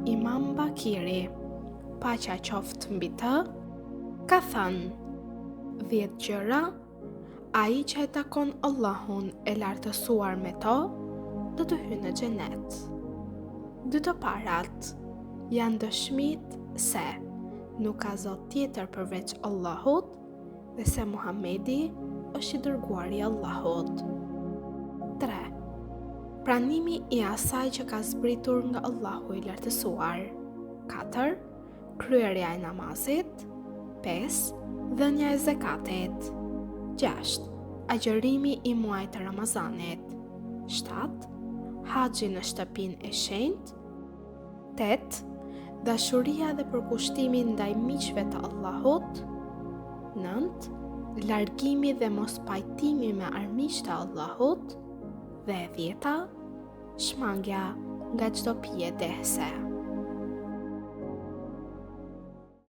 Imam Bakiri, paqja qoftë mbi të, ka thënë: 10 gjëra, ai që e takon Allahun e lartësuar me to, do të hyjë në xhenet. 2 të parat janë dëshmit se nuk ka zot tjetër përveç Allahut dhe se Muhamedi është i dërguari i Allahut. 3. Pranimi i asaj që ka zbritur nga Allahu i lartësuar. 4. Kryerja e namazit. 5. Dhënia e zakatit. 6. Agjërimi i muajit të Ramazanit. 7. Haxhi në shtëpinë e shenjtë. 8. Dashuria dhe përkushtimi ndaj miqve të Allahut. 9. Largimi dhe mos pajtimi me armiqtë të Allahut. Dhe 10. Shmangja nga çdo pije dehse.